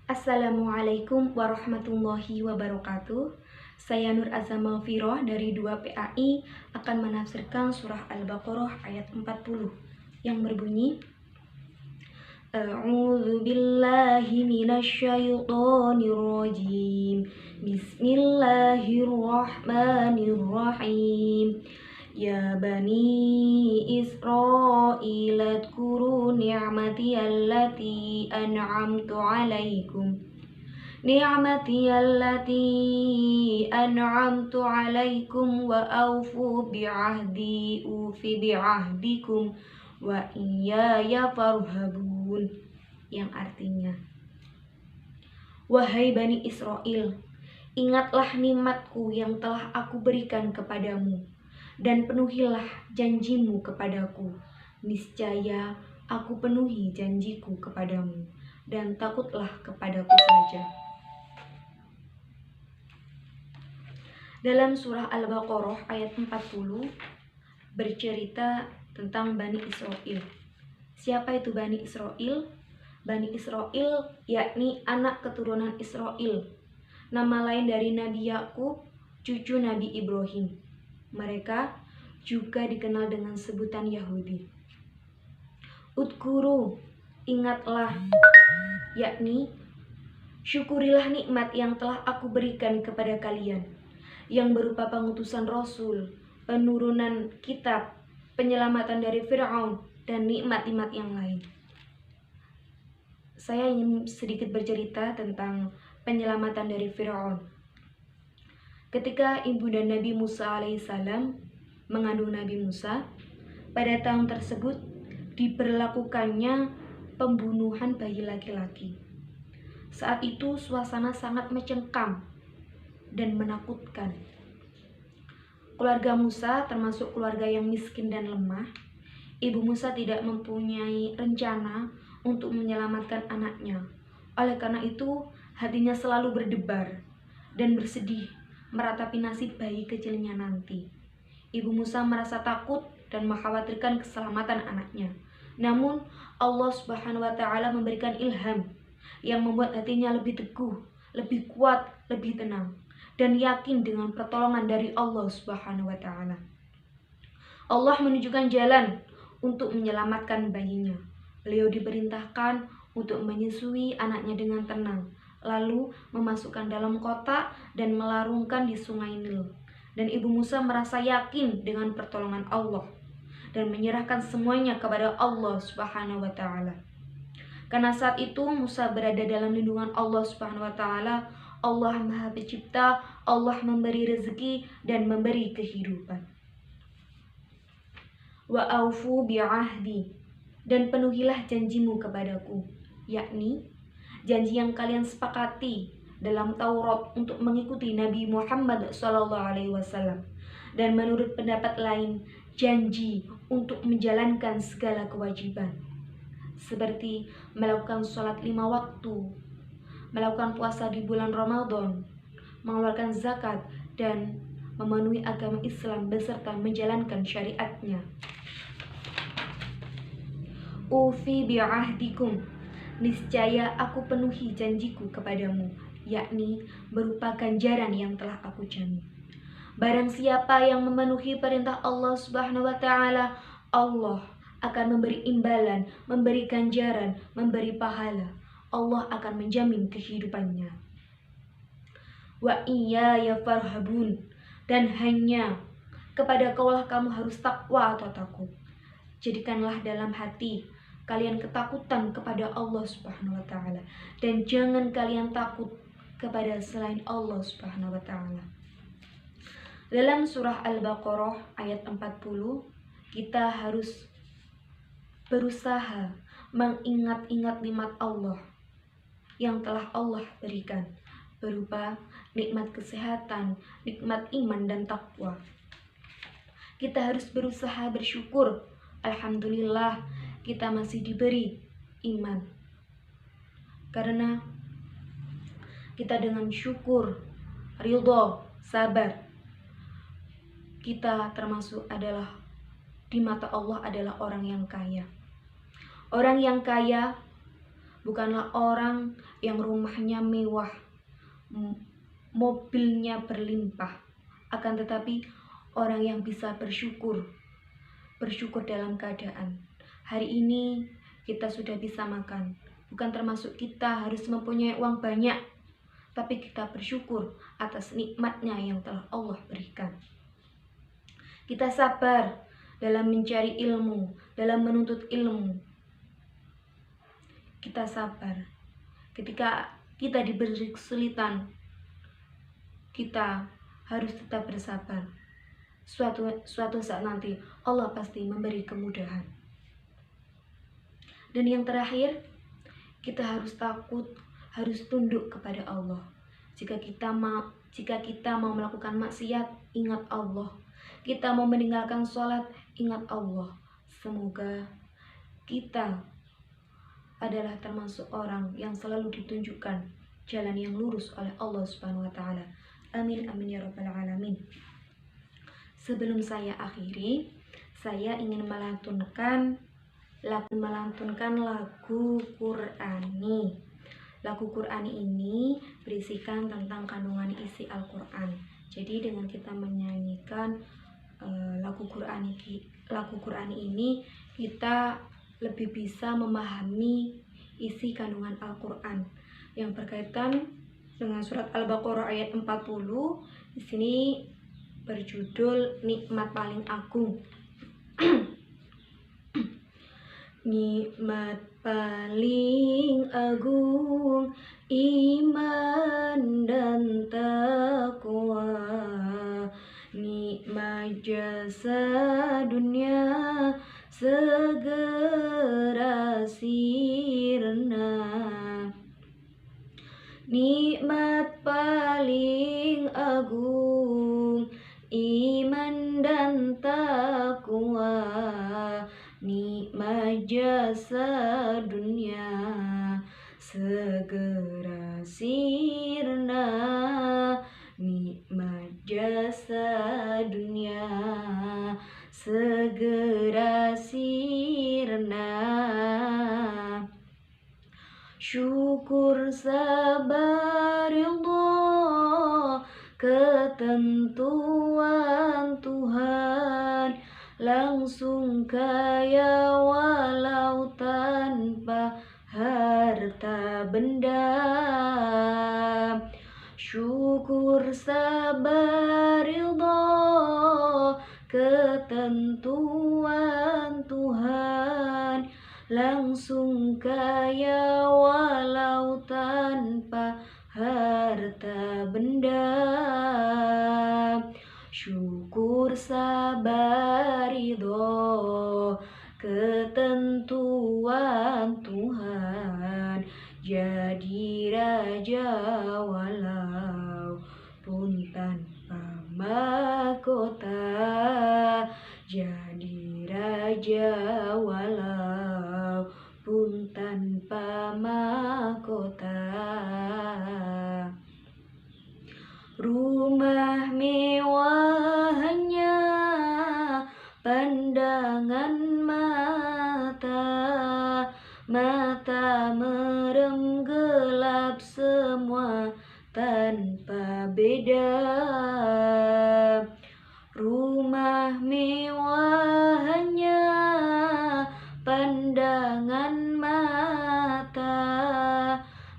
Assalamualaikum warahmatullahi wabarakatuh. Saya Nur Azama Firoh dari 2PAI akan menafsirkan surah Al-Baqarah ayat 40 yang berbunyi A'udzu billahi minasyaitonir rajim. Bismillahirrahmanirrahim. Ya bani Israil adkuru ni'mati allati an'amtu 'alaikum. نعمتي التي أنعمت عليكم وأوفوا بعهدي أوف بعهدكم وإياي فارهبون, yang artinya, wahai Bani Israel, ingatlah nikmatku yang telah aku berikan kepadamu dan penuhilah janjimu kepadaku. Niscaya aku penuhi janjiku kepadamu dan takutlah kepadaku saja. Dalam surah Al-Baqarah ayat 40 bercerita tentang Bani Israel. Siapa itu Bani Israel? Bani Israel yakni anak keturunan Israel, nama lain dari Nabi Yakub, cucu Nabi Ibrahim. Mereka juga dikenal dengan sebutan Yahudi. Udkuru, ingatlah, yakni syukurilah nikmat yang telah aku berikan kepada kalian, yang berupa pengutusan Rasul, penurunan kitab, penyelamatan dari Fir'aun, dan nikmat-nikmat yang lain. Saya ingin sedikit bercerita tentang penyelamatan dari Fir'aun. Ketika ibunda Nabi Musa alaihissalam mengandung Nabi Musa, pada tahun tersebut diberlakukannya pembunuhan bayi laki-laki. Saat itu suasana sangat mencekam dan menakutkan. Keluarga Musa termasuk keluarga yang miskin dan lemah. Ibu Musa tidak mempunyai rencana untuk menyelamatkan anaknya. Oleh karena itu, hatinya selalu berdebar dan bersedih meratapi nasib bayi kecilnya nanti. Ibu Musa merasa takut dan mengkhawatirkan keselamatan anaknya. Namun, Allah Subhanahu wa Ta'ala memberikan ilham yang membuat hatinya lebih teguh, lebih kuat, lebih tenang, dan yakin dengan pertolongan dari Allah Subhanahu wa Ta'ala. Allah menunjukkan jalan untuk menyelamatkan bayinya. Beliau diperintahkan untuk menyusui anaknya dengan tenang, lalu memasukkan dalam kotak dan melarungkan di sungai Nil. Dan Ibu Musa merasa yakin dengan pertolongan Allah dan menyerahkan semuanya kepada Allah Subhanahu wa Ta'ala. Karena saat itu Musa berada dalam lindungan Allah Subhanahu wa Ta'ala. Allah Maha Pencipta, Allah memberi rezeki dan memberi kehidupan. Wa aufu bi'ahdi, dan penuhilah janjimu kepadaku, yakni janji yang kalian sepakati dalam Taurat untuk mengikuti Nabi Muhammad SAW, dan menurut pendapat lain janji untuk menjalankan segala kewajiban seperti melakukan sholat 5 waktu, melakukan puasa di bulan Ramadan, mengeluarkan zakat, dan memenuhi agama Islam beserta menjalankan syariatnya. Ufi bi'ahdikum, niscaya aku penuhi janjiku kepadamu, yakni berupa ganjaran yang telah aku jamin. Barang siapa yang memenuhi perintah Allah Subhanahu wa Ta'ala, Allah akan memberi imbalan, memberi ganjaran, memberi pahala. Allah akan menjamin kehidupannya. Wa iyaya farhabun, dan hanya kepada Kaulah kamu harus takwa atau takut. Jadikanlah dalam hati kalian ketakutan kepada Allah Subhanahu wa Ta'ala, dan jangan kalian takut kepada selain Allah Subhanahu wa Ta'ala. Dalam surah Al-Baqarah ayat 40, kita harus berusaha mengingat-ingat nikmat Allah yang telah Allah berikan, berupa nikmat kesehatan, nikmat iman dan takwa. Kita harus berusaha bersyukur. Alhamdulillah kita masih diberi iman. Karena kita dengan syukur, ridho, sabar, kita termasuk adalah di mata Allah adalah orang yang kaya. Orang yang kaya bukanlah orang yang rumahnya mewah, mobilnya berlimpah, akan tetapi orang yang bisa bersyukur dalam keadaan. Hari ini kita sudah bisa makan, bukan termasuk kita harus mempunyai uang banyak, tapi kita bersyukur atas nikmatnya yang telah Allah berikan. Kita sabar dalam mencari ilmu, dalam menuntut ilmu. Kita sabar ketika kita diberi kesulitan, kita harus tetap bersabar. Suatu saat nanti Allah pasti memberi kemudahan. Dan yang terakhir, kita harus takut, harus tunduk kepada Allah. Jika kita mau melakukan maksiat, ingat Allah. Kita mau meninggalkan sholat, ingat Allah. Semoga kita adalah termasuk orang yang selalu ditunjukkan jalan yang lurus oleh Allah Subhanahu wa taala. Amin amin ya rabbal alamin. Sebelum saya akhiri, saya ingin melantunkan lagu Qur'ani. Lagu Qur'ani ini berisikan tentang kandungan isi Al-Qur'an. Jadi dengan kita menyanyikan lagu Qur'ani ini, kita lebih bisa memahami isi kandungan Al-Qur'an yang berkaitan dengan surat Al-Baqarah ayat 40. Di sini berjudul Nikmat Paling Agung. Nikmat paling agung, iman dan takwa. Nikmat jasa dunia segera sirna. Nikmat paling agung, iman dan takwa. Nikmat jasa dunia segera sirna. Nikmat jasa dunia segera sirna. Syukur sabar Allah, ketentuan Tuhan, langsung kaya walau tanpa harta benda. Syukur sabar Allah, ketentuan Tuhan, langsung kaya walau tanpa harta benda. Syukur sabar ridho, ketentuan Tuhan, jadi raja walaupun tanpa mahkota. Jadi raja walaupun tanpa mahkota. Rumah mewah hanya pandangan mata, mata merem gelap semua tanpa beda. Rumah mewah hanya pandangan mata,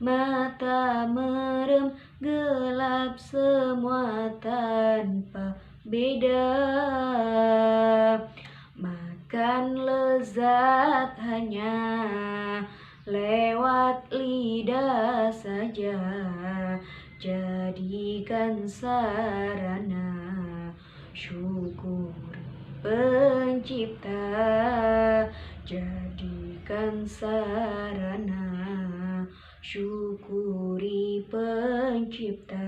mata merem gelap semua tanpa beda. Makan lezat hanya lewat lidah saja, jadikan sarana syukur pencipta. Jadikan sarana syukuri pencipta.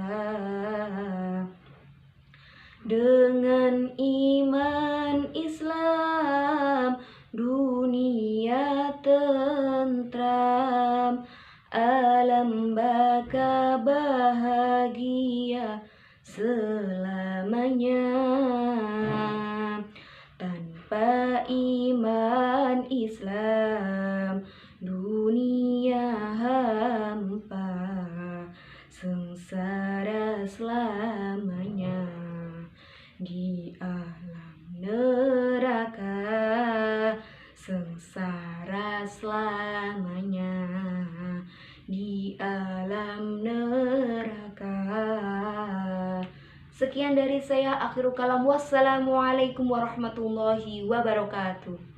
Dengan iman Islam dunia tentram, alam baka bahagia selamanya. Tanpa iman Islam dunia sengsara selamanya di alam neraka, sengsara selamanya di alam neraka. Sekian dari saya, akhirul kalam. Wassalamualaikum warahmatullahi wabarakatuh.